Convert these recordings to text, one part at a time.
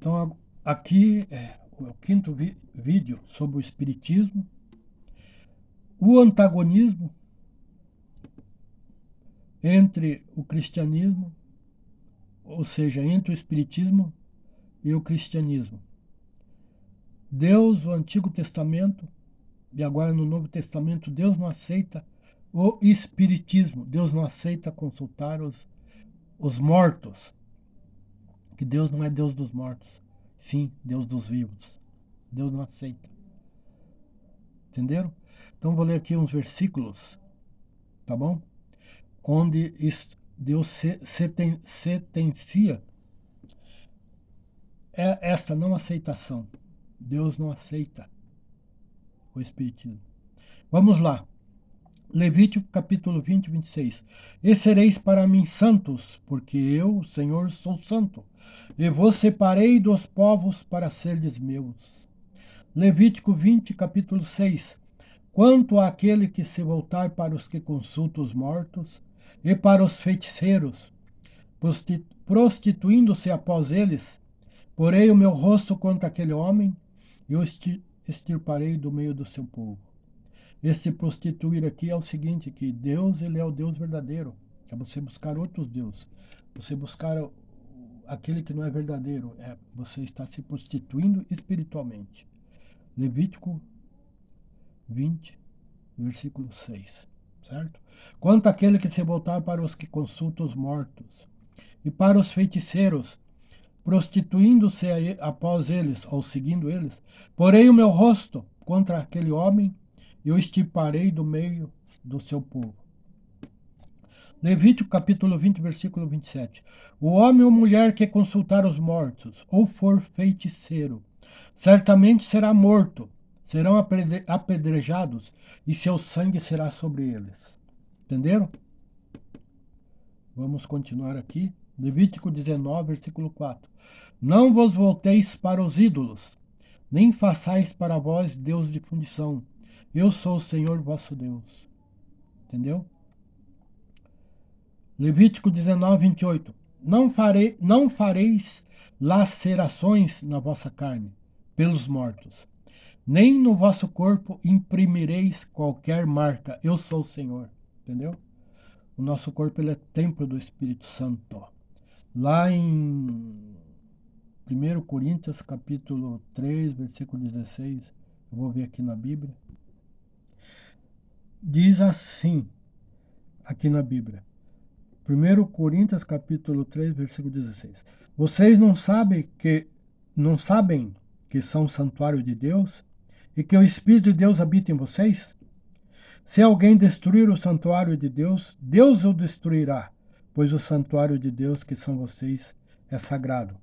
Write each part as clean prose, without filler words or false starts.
Então, aqui é o quinto vídeo sobre o Espiritismo, o antagonismo entre o cristianismo, ou seja, entre o Espiritismo e o cristianismo. Deus, o Antigo Testamento, e agora no Novo Testamento, Deus não aceita o Espiritismo. Deus não aceita consultar os mortos. Que Deus não é Deus dos mortos, sim, Deus dos vivos. Deus não aceita. Entenderam? Então vou ler aqui uns versículos, tá bom? Onde Deus sentencia esta não aceitação. Deus não aceita o Espiritismo. Vamos lá. Levítico capítulo 20, 26. E sereis para mim santos, porque eu, o Senhor, sou santo, e vos separei dos povos para serdes meus. Levítico 20, capítulo 6. Quanto àquele que se voltar para os que consultam os mortos, e para os feiticeiros, prostituindo-se após eles, porei o meu rosto contra aquele homem, e o extirparei do meio do seu povo. Esse prostituir aqui é o seguinte, que Deus, ele é o Deus verdadeiro. É você buscar outros deuses. Você buscar aquele que não é verdadeiro. Você está se prostituindo espiritualmente. Levítico 20, versículo 6. Certo? Quanto àquele que se voltar para os que consultam os mortos, e para os feiticeiros, prostituindo-se após eles, ou seguindo eles, porei o meu rosto contra aquele homem, e o extirparei do meio do seu povo. Levítico capítulo 20, versículo 27. O homem ou mulher que consultar os mortos, ou for feiticeiro, certamente será morto, serão apedrejados, e seu sangue será sobre eles. Entenderam? Vamos continuar aqui. Levítico 19, versículo 4. Não vos volteis para os ídolos, nem façais para vós Deus de fundição. Eu sou o Senhor vosso Deus. Entendeu? Levítico 19, 28. Não fareis lacerações na vossa carne, pelos mortos. Nem no vosso corpo imprimireis qualquer marca. Eu sou o Senhor. Entendeu? O nosso corpo ele é templo do Espírito Santo. Lá em 1 Coríntios, capítulo 3, versículo 16, eu vou ver aqui na Bíblia. Diz assim, aqui na Bíblia. 1 Coríntios, capítulo 3, versículo 16. Vocês não sabem que são santuário de Deus e que o Espírito de Deus habita em vocês? Se alguém destruir o santuário de Deus, Deus o destruirá, pois o santuário de Deus, que são vocês, é sagrado.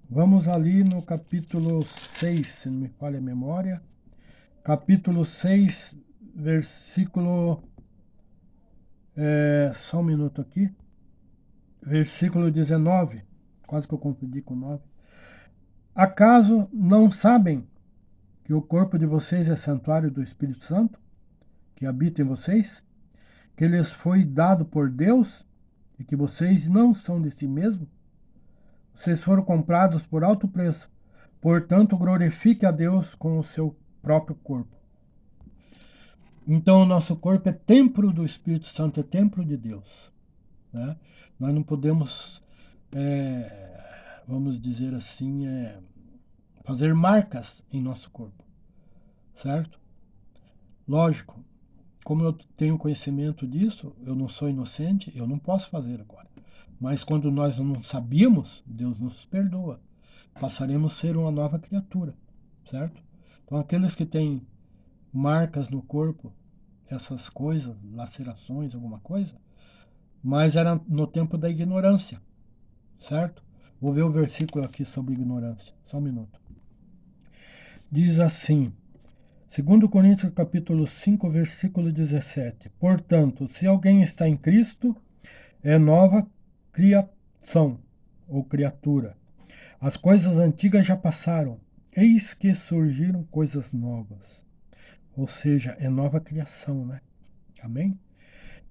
Vamos ali no capítulo 6, se não me falha a memória. Capítulo 6, versículo... só um minuto aqui. Versículo 19. Quase que eu confundi com 9. Acaso não sabem que o corpo de vocês é santuário do Espírito Santo, que habita em vocês? Que lhes foi dado por Deus e que vocês não são de si mesmos? Vocês foram comprados por alto preço. Portanto, glorifique a Deus com o seu próprio corpo. Então, o nosso corpo é templo do Espírito Santo, é templo de Deus. Né? Nós não podemos, vamos dizer assim, fazer marcas em nosso corpo. Certo? Lógico, como eu tenho conhecimento disso, eu não sou inocente, eu não posso fazer agora. Mas quando nós não sabíamos, Deus nos perdoa. Passaremos a ser uma nova criatura, certo? Então aqueles que têm marcas no corpo, essas coisas, lacerações, alguma coisa, mas era no tempo da ignorância, certo? Vou ver o versículo aqui sobre ignorância, só um minuto. Diz assim, 2 Coríntios capítulo 5, versículo 17. Portanto, se alguém está em Cristo, é nova criação ou criatura. As coisas antigas já passaram, eis que surgiram coisas novas. Ou seja, é nova criação, né? Amém?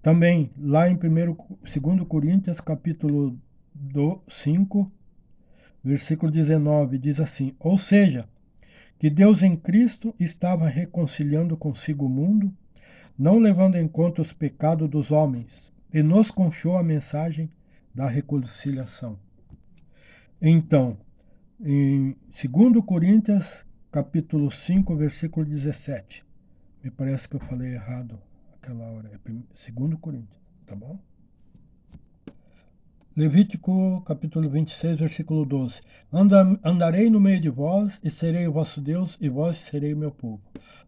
Também, lá em 2 Coríntios, capítulo 5, versículo 19, diz assim: ou seja, que Deus em Cristo estava reconciliando consigo o mundo, não levando em conta os pecados dos homens, e nos confiou a mensagem da reconciliação. Então, em 2 Coríntios, capítulo 5, versículo 17. Me parece que eu falei errado aquela hora. É 2 Coríntios, tá bom? Levítico, capítulo 26, versículo 12. Andarei no meio de vós, e serei o vosso Deus, e vós serei o meu povo.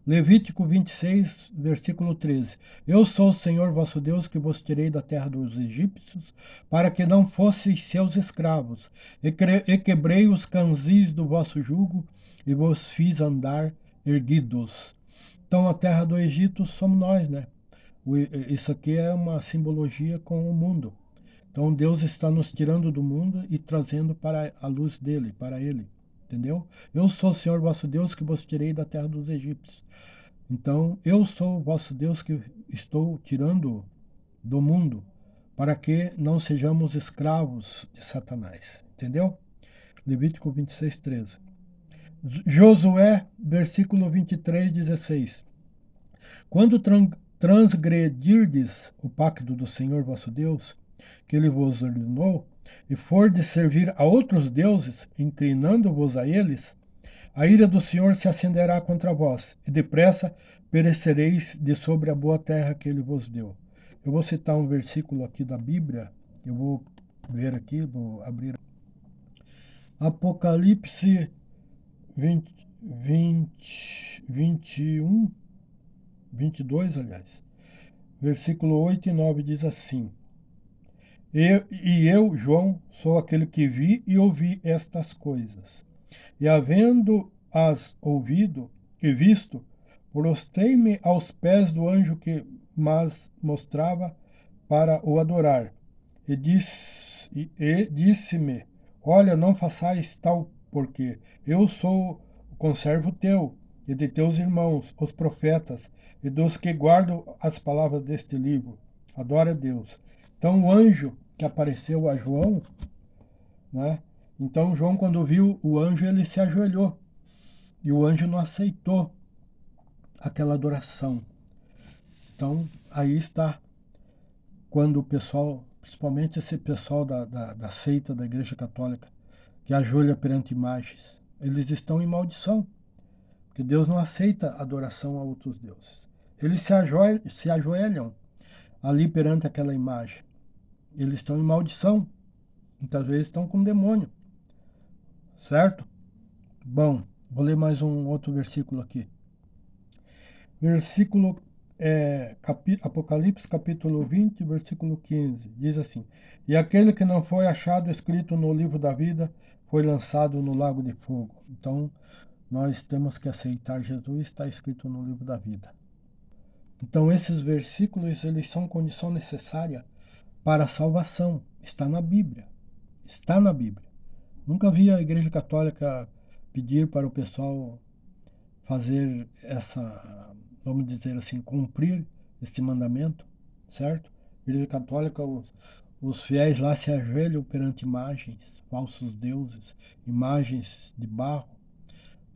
Levítico 26, versículo 13. Eu sou o Senhor vosso Deus, que vos tirei da terra dos egípcios, para que não fosseis seus escravos, e quebrei os canzis do vosso jugo, e vos fiz andar erguidos. Então, a terra do Egito somos nós, né? Isso aqui é uma simbologia com o mundo. Então Deus está nos tirando do mundo e trazendo para a luz dele, para ele. Entendeu? Eu sou o Senhor vosso Deus que vos tirei da terra dos egípcios. Então eu sou o vosso Deus que estou tirando do mundo para que não sejamos escravos de Satanás. Entendeu? Levítico 26, 13. Josué, versículo 23, 16. Quando transgredirdes o pacto do Senhor vosso Deus, que ele vos ordenou, e for de servir a outros deuses, inclinando-vos a eles, a ira do Senhor se acenderá contra vós, e depressa perecereis de sobre a boa terra que ele vos deu. Eu vou citar um versículo aqui da Bíblia, eu vou ver aqui, vou abrir. Apocalipse 21, 22, aliás. Versículo 8 e 9 diz assim: eu, João, sou aquele que vi e ouvi estas coisas. E havendo-as ouvido e visto, prostei-me aos pés do anjo que mas mostrava para o adorar. E disse-me: olha, não façais tal, porque eu sou o conservo teu e de teus irmãos, os profetas, e dos que guardam as palavras deste livro. Adora a Deus. Então o anjo que apareceu a João, né? Então João, quando viu o anjo, ele se ajoelhou. E o anjo não aceitou aquela adoração. Então aí está quando o pessoal, principalmente esse pessoal da seita da Igreja Católica, que ajoelha perante imagens, eles estão em maldição. Porque Deus não aceita adoração a outros deuses. Eles se ajoelham ali perante aquela imagem. Eles estão em maldição. Muitas vezes estão com demônio. Certo? Bom, vou ler mais um outro versículo aqui. Versículo Apocalipse capítulo 20, versículo 15. Diz assim: e aquele que não foi achado escrito no livro da vida foi lançado no lago de fogo. Então, nós temos que aceitar Jesus, está escrito no livro da vida. Então, esses versículos, eles são condição necessária para a salvação. Está na Bíblia. Está na Bíblia. Nunca vi a Igreja Católica pedir para o pessoal fazer essa, vamos dizer assim, cumprir este mandamento, certo? A Igreja Católica, os fiéis lá se ajoelham perante imagens, falsos deuses, imagens de barro,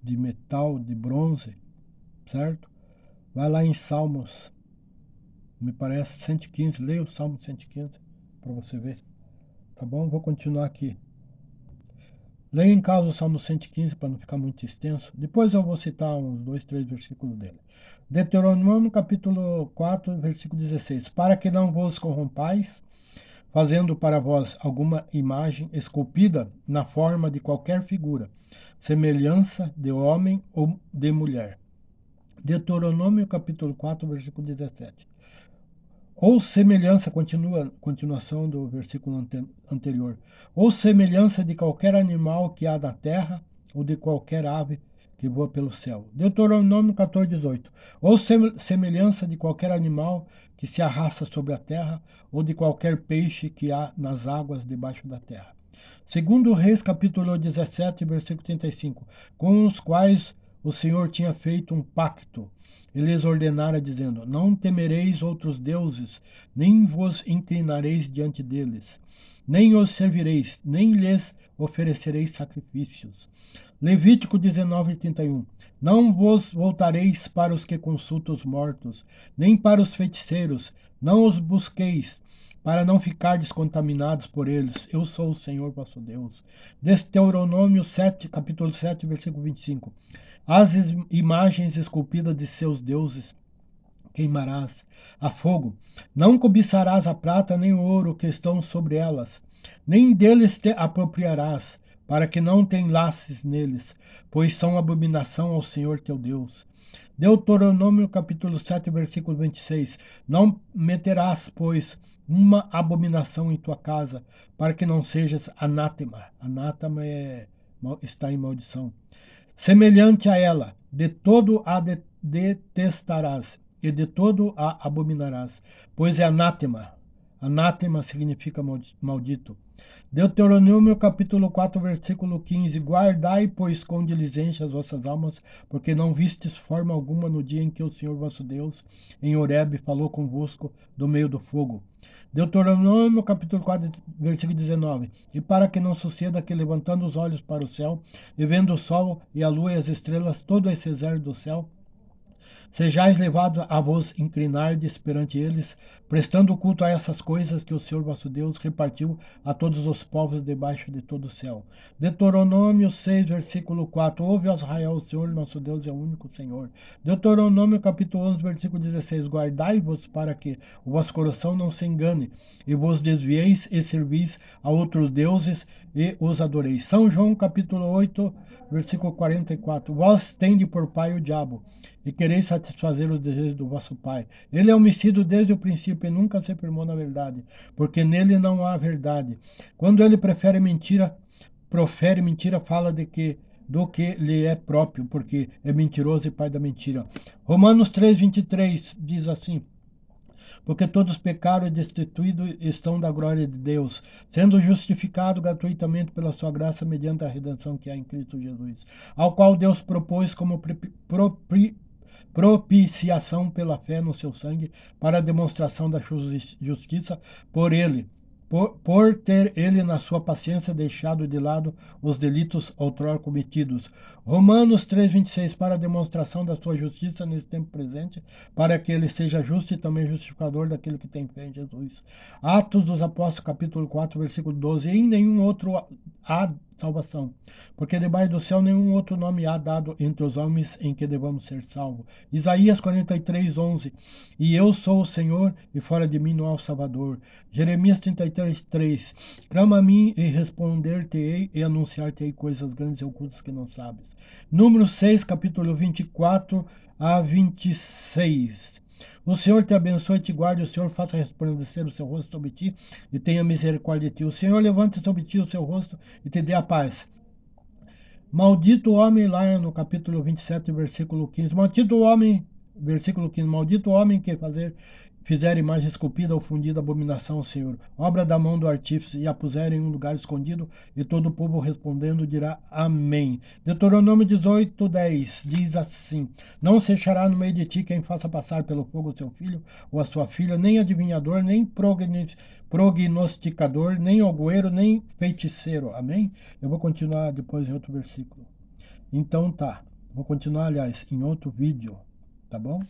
de metal, de bronze, certo? Vai lá em Salmos, me parece 115, leia o Salmo 115 para você ver, tá bom? Vou continuar aqui. Leia em casa o Salmo 115 para não ficar muito extenso. Depois eu vou citar uns 2, 3 versículos dele. Deuteronômio capítulo 4, versículo 16. Para que não vos corrompais, fazendo para vós alguma imagem esculpida na forma de qualquer figura, semelhança de homem ou de mulher. Deuteronômio capítulo 4, versículo 17. Ou semelhança, continuação do versículo anterior, ou semelhança de qualquer animal que há na terra, ou de qualquer ave que voa pelo céu. Deuteronômio 14, 18. Ou semelhança de qualquer animal que se arrasta sobre a terra, ou de qualquer peixe que há nas águas debaixo da terra. Segundo Reis, capítulo 17, versículo 35, com os quais o Senhor tinha feito um pacto. Ele lhes ordenara, dizendo: não temereis outros deuses, nem vos inclinareis diante deles. nem os servireis, nem lhes oferecereis sacrifícios. Levítico 19:31. Não vos voltareis para os que consultam os mortos, nem para os feiticeiros, não os busqueis, para não ficardes contaminados por eles. Eu sou o Senhor vosso Deus. Deuteronômio 7, capítulo 7, versículo 25. As imagens esculpidas de seus deuses queimarás a fogo. Não cobiçarás a prata nem o ouro que estão sobre elas, nem deles te apropriarás, para que não te enlaces neles, pois são abominação ao Senhor teu Deus. Deuteronômio capítulo 7, versículo 26. Não meterás, pois, uma abominação em tua casa, para que não sejas anátema. Anátema está em maldição. Semelhante a ela, de todo a detestarás, e de todo a abominarás, pois é anátema. Anátema significa maldito. Deuteronômio capítulo 4, versículo 15. Guardai, pois, com diligência as vossas almas, porque não vistes forma alguma no dia em que o Senhor vosso Deus, em Horebe, falou convosco do meio do fogo. Deuteronômio capítulo 4, versículo 19. E para que não suceda que, levantando os olhos para o céu, e vendo o sol e a lua e as estrelas, todo esse exército do céu, sejais levados a vos inclinardes perante eles, prestando culto a essas coisas que o Senhor vosso Deus repartiu a todos os povos debaixo de todo o céu. Deuteronômio 6, versículo 4. Ouve, ó Israel, o Senhor nosso Deus é o único Senhor. Deuteronômio capítulo 11, versículo 16. Guardai-vos para que o vosso coração não se engane, e vos desvieis e servis a outros deuses e os adoreis. São João capítulo 8, versículo 44. Vós tende por pai o diabo, e quereis satisfazer os desejos do vosso pai. Ele é homicida desde o princípio e nunca se firmou na verdade, porque nele não há verdade. Quando ele profere mentira, fala do que lhe é próprio, porque é mentiroso e pai da mentira. Romanos 3:23 diz assim: porque todos pecaram e destituídos estão da glória de Deus, sendo justificados gratuitamente pela sua graça mediante a redenção que há em Cristo Jesus, ao qual Deus propôs como propiciação pela fé no seu sangue, para a demonstração da justiça por ele, por ter ele na sua paciência deixado de lado os delitos outrora cometidos. Romanos 3:26, para a demonstração da sua justiça nesse tempo presente, para que ele seja justo e também justificador daquele que tem fé em Jesus. Atos dos Apóstolos, capítulo 4, versículo 12. Em nenhum outro há salvação, porque debaixo do céu nenhum outro nome há dado entre os homens em que devamos ser salvos. Isaías 43:11. E eu sou o Senhor, e fora de mim não há o Salvador. Jeremias 33:3. Clama a mim e responder-te-ei e anunciar-te-ei coisas grandes e ocultas que não sabes. Número 6, capítulo 24 a 26. O Senhor te abençoe e te guarde, o Senhor faça resplandecer o seu rosto sobre ti e tenha misericórdia de ti. O Senhor levante sobre ti o seu rosto e te dê a paz. Maldito o homem, lá no capítulo 27, versículo 15. Maldito o homem, versículo 15. Maldito o homem que fizer imagem esculpida ou fundida abominação ao Senhor, obra da mão do artífice, e a puser em um lugar escondido, e todo o povo respondendo dirá amém. Deuteronômio 18:10 diz assim: não se achará no meio de ti quem faça passar pelo fogo o seu filho ou a sua filha, nem adivinhador, nem prognosticador, nem algoeiro, nem feiticeiro. Amém? Eu vou continuar depois em outro versículo. Então tá, vou continuar, aliás, em outro vídeo, tá bom?